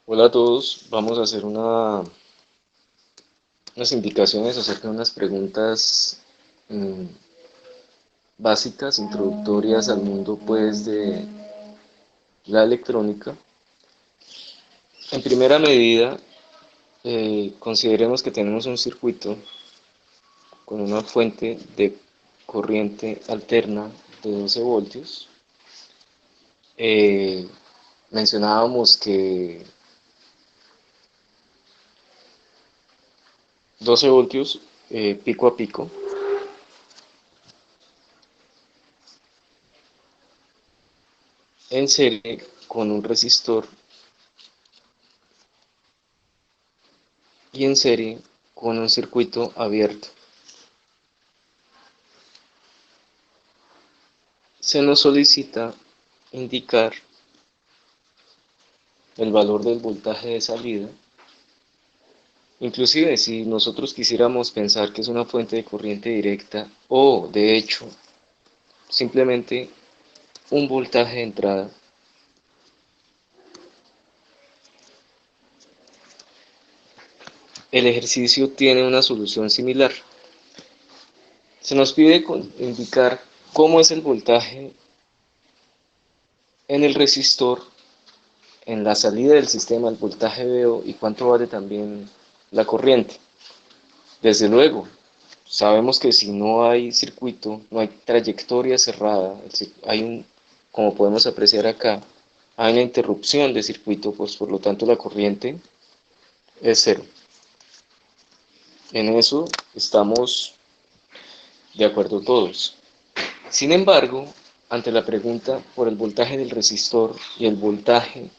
Hola a todos, vamos a hacer unas indicaciones acerca de unas preguntas mm, básicas, introductorias al mundo pues de la electrónica. En primera medida, consideremos que tenemos un circuito con una fuente de corriente alterna de 12 voltios. Eh, Mencionábamos que 12 voltios pico a pico en serie con un resistor y en serie con un circuito abierto. Se nos solicita indicar el valor del voltaje de salida. Inclusive si nosotros quisiéramos pensar que es una fuente de corriente directa o de hecho simplemente un voltaje de entrada, el ejercicio tiene una solución similar. Se nos pide indicar cómo es el voltaje en el resistor, en la salida del sistema, el voltaje VO y cuánto vale también la corriente. Desde luego, sabemos que si no hay circuito, no hay trayectoria cerrada, como podemos apreciar acá, hay una interrupción de circuito, pues por lo tanto la corriente es cero. En eso estamos de acuerdo todos. Sin embargo, ante la pregunta por el voltaje del resistor y el voltaje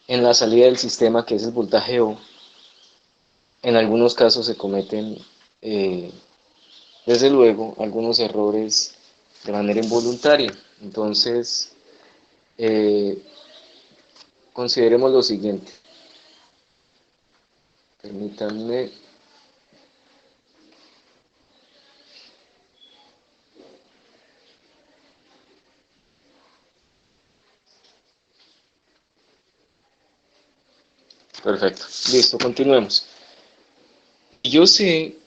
en la salida del sistema, que es el voltaje O, en algunos casos se cometen, eh, desde luego, algunos errores de manera involuntaria. Entonces, eh, consideremos lo siguiente. Permítanme. Perfecto. Listo, continuemos. Yo sé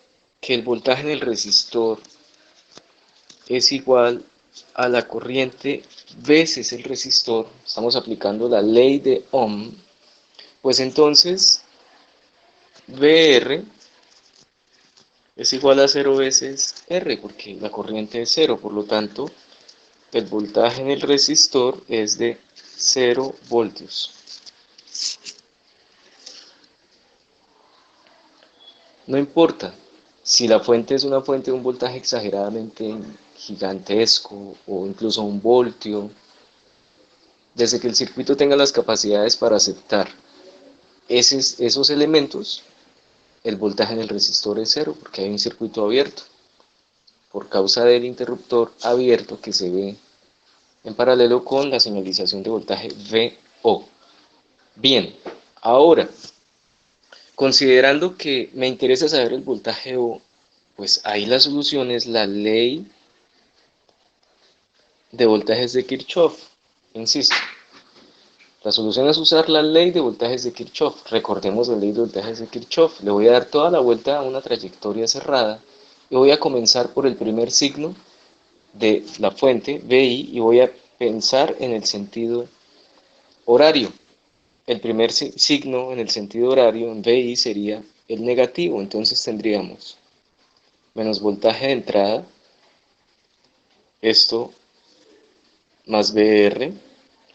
que el voltaje en el resistor es igual a la corriente veces el resistor. Estamos aplicando la ley de Ohm. Pues entonces, VR es igual a 0 veces R, porque la corriente es cero. Por lo tanto, el voltaje en el resistor es de 0 voltios. No importa si la fuente es una fuente de un voltaje exageradamente gigantesco o incluso un voltio, desde que el circuito tenga las capacidades para aceptar esos elementos, el voltaje en el resistor es cero porque hay un circuito abierto por causa del interruptor abierto que se ve en paralelo con la señalización de voltaje VO. Bien, ahora, considerando que me interesa saber el voltaje O, pues ahí la solución es la ley de voltajes de Kirchhoff. Insisto, la solución es usar la ley de voltajes de Kirchhoff. Recordemos la ley de voltajes de Kirchhoff. Le voy a dar toda la vuelta a una trayectoria cerrada y voy a comenzar por el primer signo de la fuente, VI, y voy a pensar en el sentido horario. El primer signo en el sentido horario, en VI, sería el negativo. Entonces tendríamos menos voltaje de entrada, esto más VR.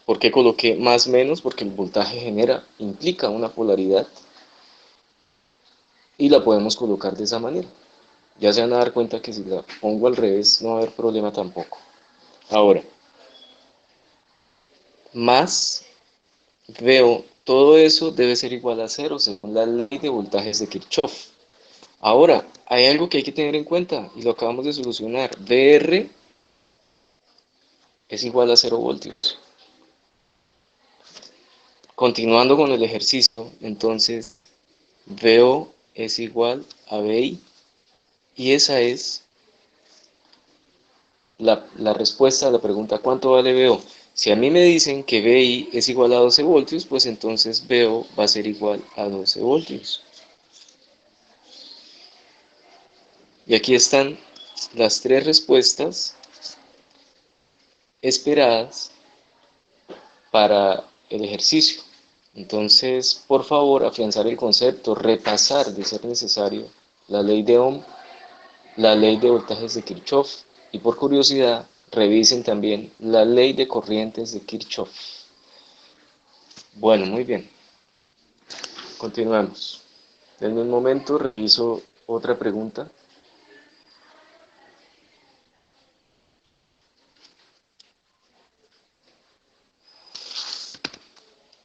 ¿Por qué coloqué más menos? Porque el voltaje implica una polaridad y la podemos colocar de esa manera. Ya se van a dar cuenta que si la pongo al revés no va a haber problema tampoco. Ahora, más veo, todo eso debe ser igual a cero según la ley de voltajes de Kirchhoff. Ahora, hay algo que hay que tener en cuenta y lo acabamos de solucionar. VR es igual a 0 voltios. Continuando con el ejercicio, entonces VO es igual a VI y esa es la respuesta a la pregunta ¿cuánto vale VO? Si a mí me dicen que VI es igual a 12 voltios, pues entonces VO va a ser igual a 12 voltios. Y aquí están las tres respuestas esperadas para el ejercicio. Entonces, por favor, afianzar el concepto, repasar, de ser necesario, la ley de Ohm, la ley de voltajes de Kirchhoff y, por curiosidad, revisen también la ley de corrientes de Kirchhoff. Bueno, muy bien. Continuamos. En un momento reviso otra pregunta.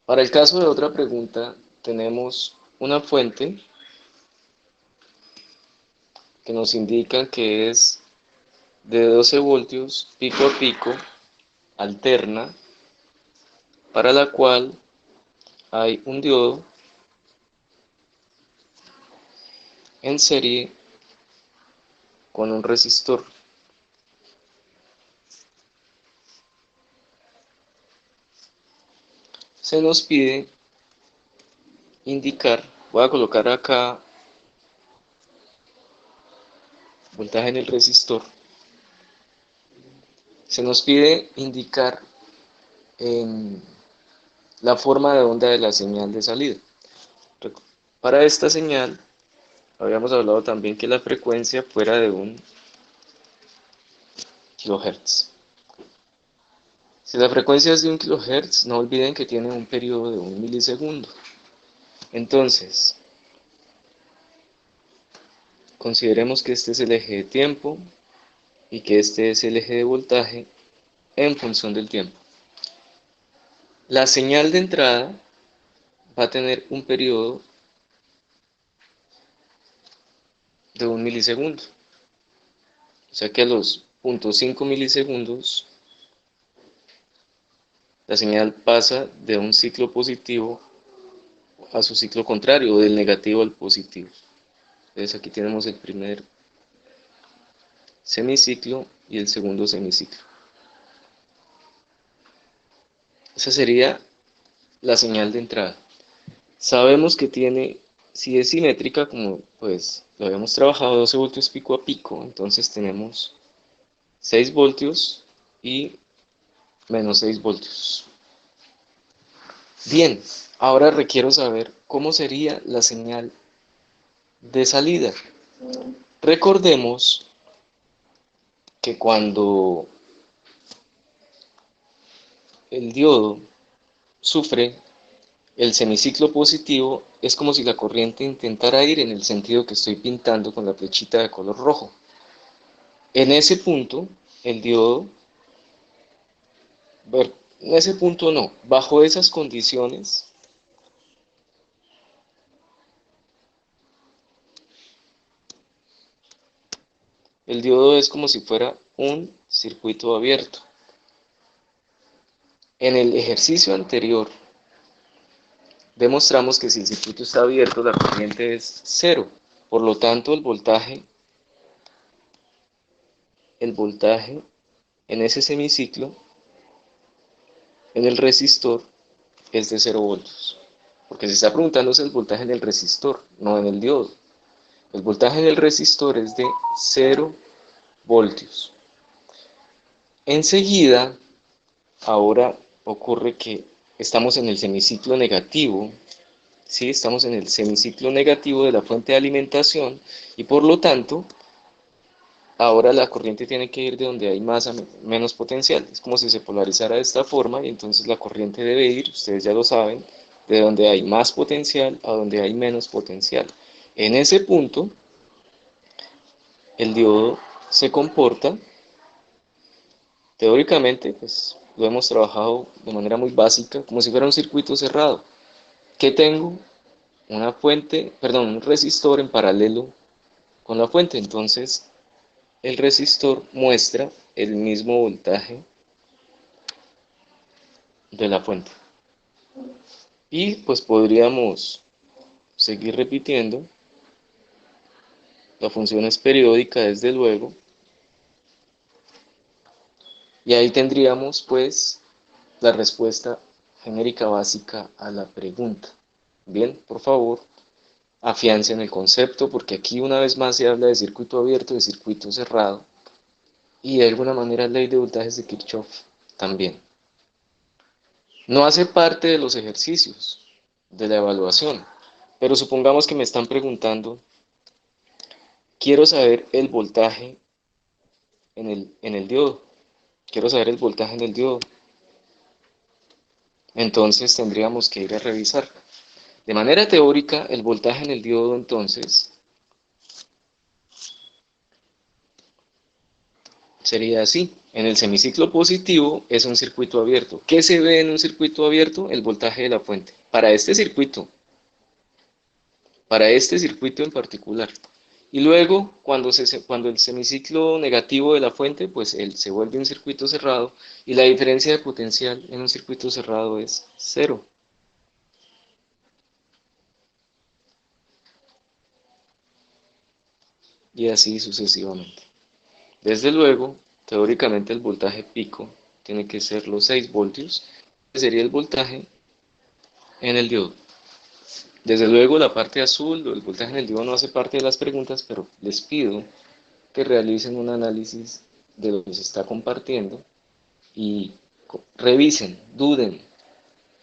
Para el caso de otra pregunta, tenemos una fuente que nos indica que es de 12 voltios pico a pico, alterna, para la cual hay un diodo en serie con un resistor. Se nos pide indicar, voy a colocar acá voltaje en el resistor, se nos pide indicar en la forma de onda de la señal de salida. Para esta señal, habíamos hablado también que la frecuencia fuera de 1 kHz. Si la frecuencia es de 1 kHz, no olviden que tiene un periodo de 1 milisegundo. Entonces, consideremos que este es el eje de tiempo y que este es el eje de voltaje en función del tiempo. La señal de entrada va a tener un periodo de 1 milisegundo. O sea que a los 0.5 milisegundos la señal pasa de un ciclo positivo a su ciclo contrario, o del negativo al positivo. Entonces aquí tenemos el primer semiciclo y el segundo semiciclo. Esa sería la señal de entrada. Sabemos que tiene, si es simétrica, como pues lo habíamos trabajado, 12 voltios pico a pico, entonces tenemos 6 voltios y menos 6 voltios. Bien, ahora requiero saber cómo sería la señal de salida. Recordemos que cuando el diodo sufre el semiciclo positivo, es como si la corriente intentara ir en el sentido que estoy pintando con la flechita de color rojo. En ese punto, el diodo, en ese punto no, bajo esas condiciones, el diodo es como si fuera un circuito abierto. En el ejercicio anterior, demostramos que si el circuito está abierto, la corriente es cero. Por lo tanto, el voltaje en ese semiciclo, en el resistor, es de 0 voltios. Porque se está preguntando es el voltaje en el resistor, no en el diodo. El voltaje en el resistor es de 0 voltios. Enseguida, ahora ocurre que estamos en el semiciclo negativo, ¿sí? Estamos en el semiciclo negativo de la fuente de alimentación y por lo tanto, ahora la corriente tiene que ir de donde hay más a menos potencial. Es como si se polarizara de esta forma y entonces la corriente debe ir, ustedes ya lo saben, de donde hay más potencial a donde hay menos potencial. En ese punto, el diodo se comporta, teóricamente, pues lo hemos trabajado de manera muy básica, como si fuera un circuito cerrado. ¿Qué tengo? Una fuente, perdón, un resistor en paralelo con la fuente. Entonces, el resistor muestra el mismo voltaje de la fuente. Y pues podríamos seguir repitiendo. La función es periódica, desde luego. Y ahí tendríamos pues la respuesta genérica básica a la pregunta. Bien, por favor, afiancen el concepto porque aquí una vez más se habla de circuito abierto, de circuito cerrado y de alguna manera ley de voltajes de Kirchhoff también. No hace parte de los ejercicios de la evaluación, pero supongamos que me están preguntando, quiero saber el voltaje en el diodo, quiero saber el voltaje en el diodo, entonces tendríamos que ir a revisar. De manera teórica, el voltaje en el diodo entonces sería así. En el semiciclo positivo es un circuito abierto. ¿Qué se ve en un circuito abierto? El voltaje de la fuente. Para este circuito en particular. Y luego, cuando el semiciclo negativo de la fuente, pues él se vuelve un circuito cerrado y la diferencia de potencial en un circuito cerrado es cero. Y así sucesivamente. Desde luego, teóricamente el voltaje pico tiene que ser los 6 voltios, que sería el voltaje en el diodo. Desde luego la parte azul o el voltaje en el diodo no hace parte de las preguntas, pero les pido que realicen un análisis de lo que se está compartiendo y revisen, duden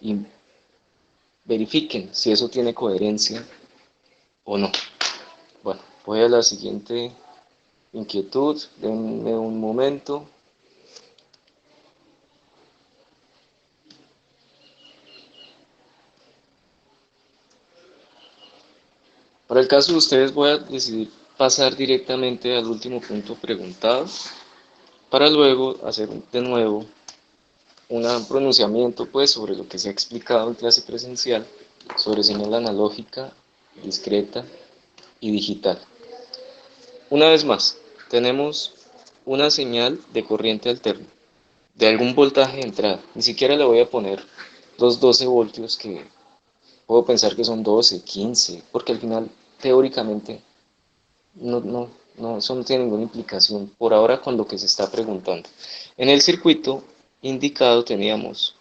y verifiquen si eso tiene coherencia o no. Bueno, voy a la siguiente inquietud, denme un momento. Para el caso de ustedes voy a decidir pasar directamente al último punto preguntado para luego hacer de nuevo un pronunciamiento pues sobre lo que se ha explicado en clase presencial sobre señal analógica, discreta y digital. Una vez más, tenemos una señal de corriente alterna, de algún voltaje de entrada. Ni siquiera le voy a poner los 12 voltios que puedo pensar que son 12, 15, porque al final teóricamente eso no tiene ninguna implicación por ahora con lo que se está preguntando. En el circuito indicado teníamos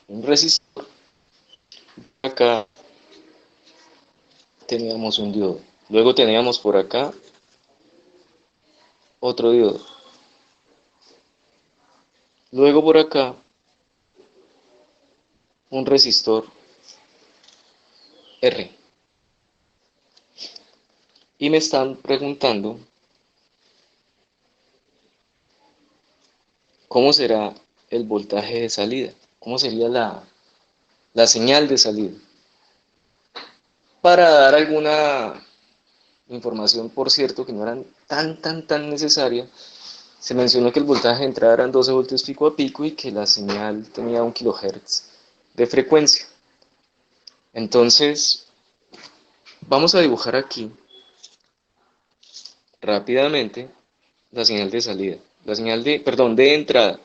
un resistor, acá teníamos un diodo, luego teníamos por acá otro diodo, luego por acá un resistor R. Y me están preguntando cómo será el voltaje de salida, cómo sería la señal de salida. Para dar alguna información, por cierto, que no era tan necesaria, se mencionó que el voltaje de entrada eran 12 voltios pico a pico y que la señal tenía 1 kHz de frecuencia. Entonces, vamos a dibujar aquí rápidamente la señal de salida, de entrada,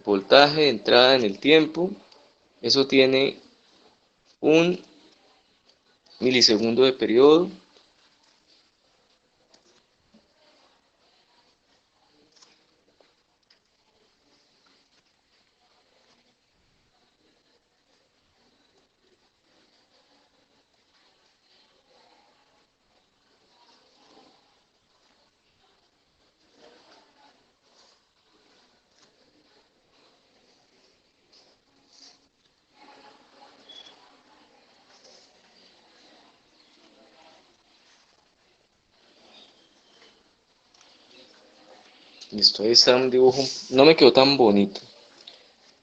voltaje de entrada en el tiempo, eso tiene un milisegundo de periodo. Listo, ahí está un dibujo, no me quedó tan bonito,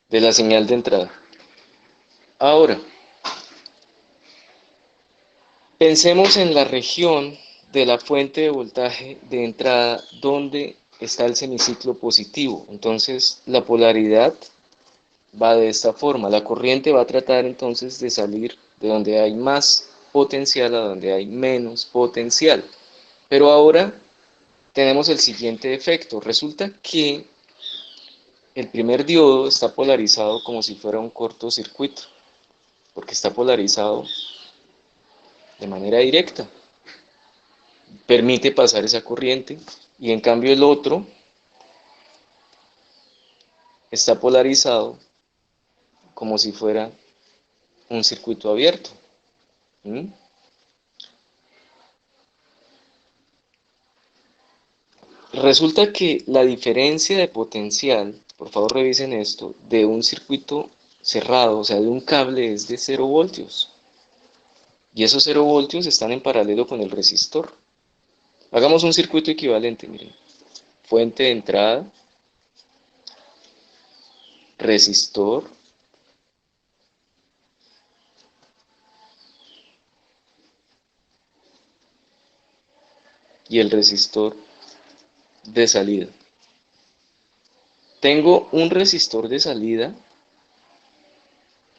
de la señal de entrada. Ahora, pensemos en la región de la fuente de voltaje de entrada donde está el semiciclo positivo. Entonces, la polaridad va de esta forma. La corriente va a tratar entonces de salir de donde hay más potencial a donde hay menos potencial. Pero ahora tenemos el siguiente efecto. Resulta que el primer diodo está polarizado como si fuera un cortocircuito, porque está polarizado de manera directa. Permite pasar esa corriente y en cambio el otro está polarizado como si fuera un circuito abierto. ¿Mm? Resulta que la diferencia de potencial, por favor revisen esto, de un circuito cerrado, o sea, de un cable es de 0 voltios. Y esos 0 voltios están en paralelo con el resistor. Hagamos un circuito equivalente, miren. Fuente de entrada, resistor, y el resistor de salida. Tengo un resistor de salida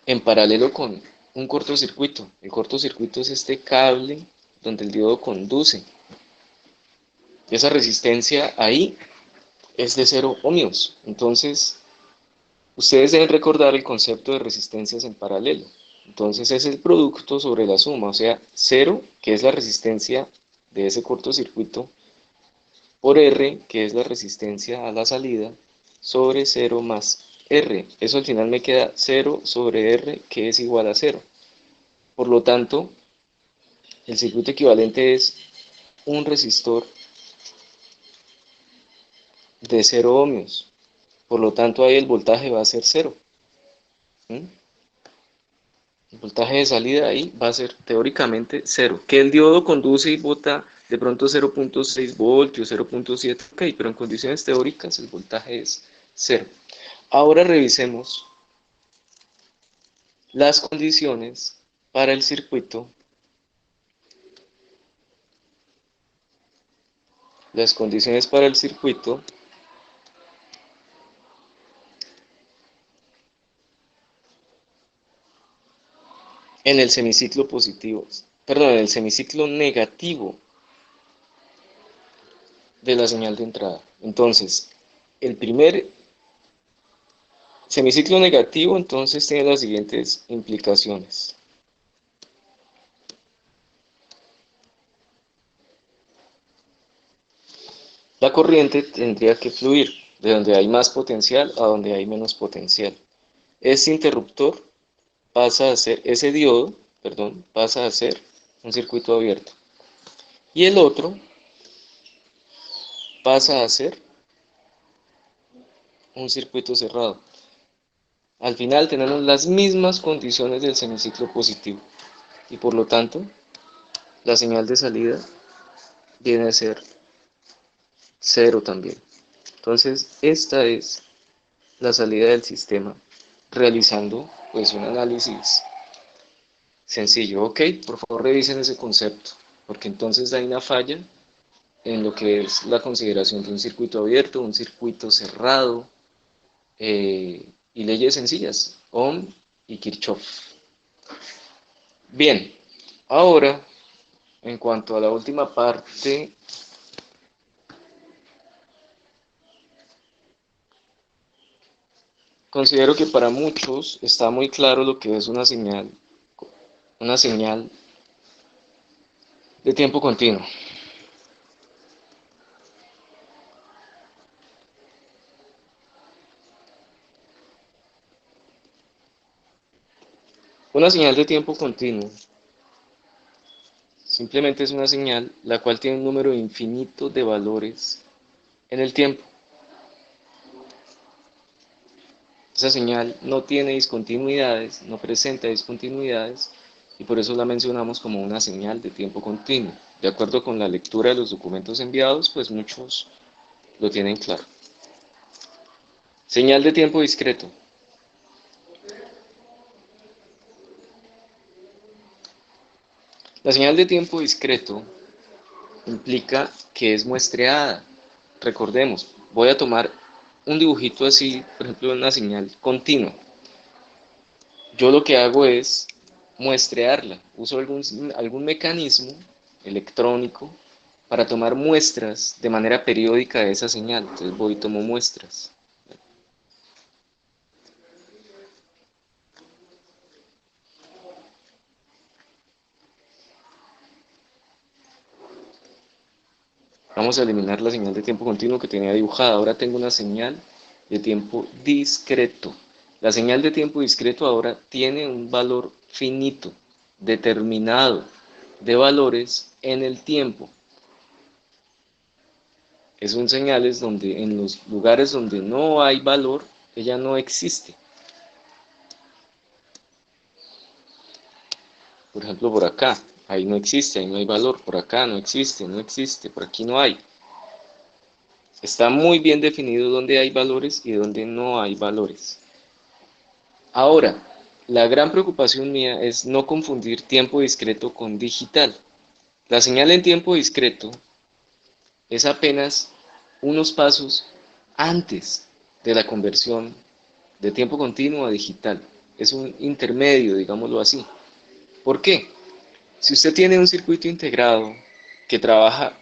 en paralelo con un cortocircuito. El cortocircuito es este cable donde el diodo conduce. Esa resistencia ahí es de 0 ohmios. Entonces, ustedes deben recordar el concepto de resistencias en paralelo. Entonces es el producto sobre la suma, o sea, 0, que es la resistencia de ese cortocircuito, por R, que es la resistencia a la salida, sobre 0 más R. Eso al final me queda 0 sobre R, que es igual a 0. Por lo tanto, el circuito equivalente es un resistor de 0 ohmios. Por lo tanto, ahí el voltaje va a ser 0. ¿Mm? El voltaje de salida ahí va a ser teóricamente 0. Que el diodo conduce y bota de pronto 0.6 voltios, 0.7, ok, pero en condiciones teóricas el voltaje es 0. Ahora revisemos las condiciones para el circuito, las condiciones para el circuito en el semiciclo positivo, perdón, en el semiciclo negativo de la señal de entrada. Entonces, el primer semiciclo negativo entonces tiene las siguientes implicaciones. La corriente tendría que fluir de donde hay más potencial a donde hay menos potencial. Ese interruptor pasa a ser, ese diodo, perdón, pasa a ser un circuito abierto. Y el otro pasa a ser un circuito cerrado. Al final tenemos las mismas condiciones del semiciclo positivo y por lo tanto la señal de salida viene a ser 0 también. Entonces esta es la salida del sistema realizando pues un análisis sencillo. Ok, por favor revisen ese concepto porque entonces hay una falla en lo que es la consideración de un circuito abierto, un circuito cerrado, y leyes sencillas, Ohm y Kirchhoff. Bien, ahora, en cuanto a la última parte, considero que para muchos está muy claro lo que es una señal de tiempo continuo. Una señal de tiempo continuo simplemente es una señal la cual tiene un número infinito de valores en el tiempo. Esa señal no tiene discontinuidades, no presenta discontinuidades y por eso la mencionamos como una señal de tiempo continuo. De acuerdo con la lectura de los documentos enviados, pues muchos lo tienen claro. Señal de tiempo discreto. La señal de tiempo discreto implica que es muestreada. Recordemos, voy a tomar un dibujito así, por ejemplo, una señal continua. Yo lo que hago es muestrearla. Uso algún mecanismo electrónico para tomar muestras de manera periódica de esa señal. Entonces voy y tomo muestras. Vamos a eliminar la señal de tiempo continuo que tenía dibujada. Ahora tengo una señal de tiempo discreto. La señal de tiempo discreto ahora tiene un valor finito, determinado, de valores en el tiempo. Son señales donde en los lugares donde no hay valor, ella no existe. Por ejemplo, por acá, ahí no existe, ahí no hay valor. Por acá no existe, no existe, por aquí no hay. Está muy bien definido dónde hay valores y dónde no hay valores. Ahora, la gran preocupación mía es no confundir tiempo discreto con digital. La señal en tiempo discreto es apenas unos pasos antes de la conversión de tiempo continuo a digital. Es un intermedio, digámoslo así. ¿Por qué? Si usted tiene un circuito integrado que trabaja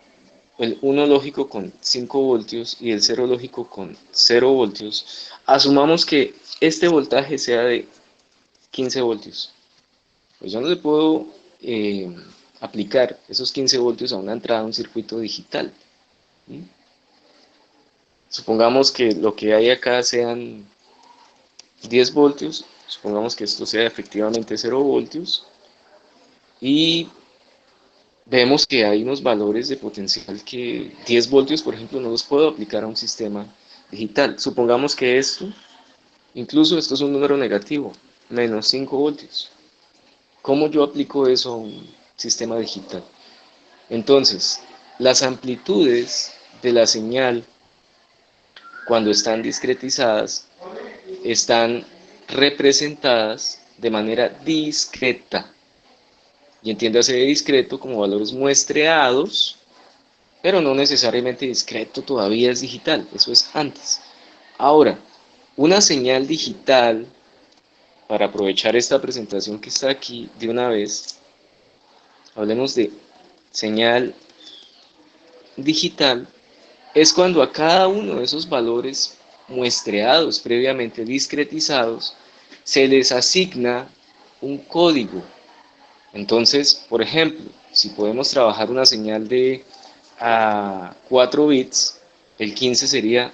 el 1 lógico con 5 voltios y el 0 lógico con 0 voltios, asumamos que este voltaje sea de 15 voltios. Pues yo no le puedo aplicar esos 15 voltios a una entrada a un circuito digital. ¿Sí? Supongamos que lo que hay acá sean 10 voltios, supongamos que esto sea efectivamente 0 voltios, y vemos que hay unos valores de potencial que 10 voltios, por ejemplo, no los puedo aplicar a un sistema digital. Supongamos que incluso esto es un número negativo, menos 5 voltios. ¿Cómo yo aplico eso a un sistema digital? Entonces, las amplitudes de la señal, cuando están discretizadas, están representadas de manera discreta. Y entiéndase de discreto como valores muestreados, pero no necesariamente discreto todavía es digital, eso es antes. Ahora, una señal digital, para aprovechar esta presentación que está aquí de una vez, hablemos de señal digital, es cuando a cada uno de esos valores muestreados, previamente discretizados, se les asigna un código. Entonces, por ejemplo, si podemos trabajar una señal de 4 bits, el 15 sería,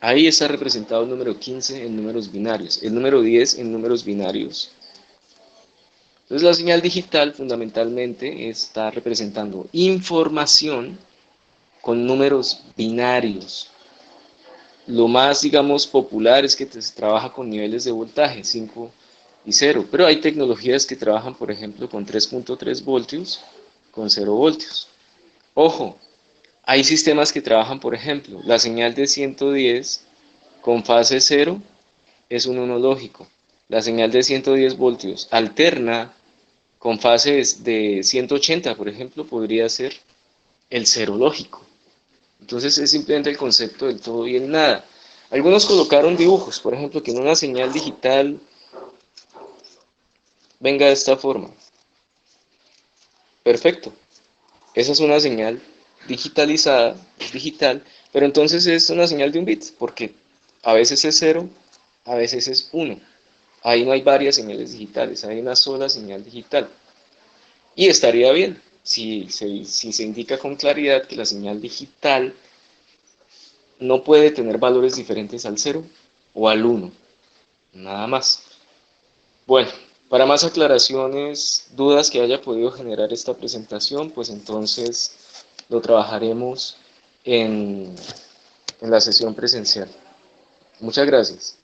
ahí está representado el número 15 en números binarios, el número 10 en números binarios. Entonces la señal digital fundamentalmente está representando información con números binarios. Lo más, digamos, popular es que se trabaja con niveles de voltaje, 5 y 0, pero hay tecnologías que trabajan, por ejemplo, con 3.3 voltios, con 0 voltios. Ojo, hay sistemas que trabajan, por ejemplo, la señal de 110 con fase 0 es un 1 lógico. La señal de 110 voltios alterna con fases de 180, por ejemplo, podría ser el 0 lógico. Entonces es simplemente el concepto del todo y el nada. Algunos colocaron dibujos, por ejemplo, que en una señal digital venga de esta forma. Perfecto. Esa es una señal digitalizada, es digital, pero entonces es una señal de un bit, porque a veces es 0, a veces es 1. Ahí no hay varias señales digitales, hay una sola señal digital. Y estaría bien si se indica con claridad que la señal digital no puede tener valores diferentes al 0 o al 1, nada más. Bueno, para más aclaraciones, dudas que haya podido generar esta presentación, pues entonces lo trabajaremos en la sesión presencial. Muchas gracias.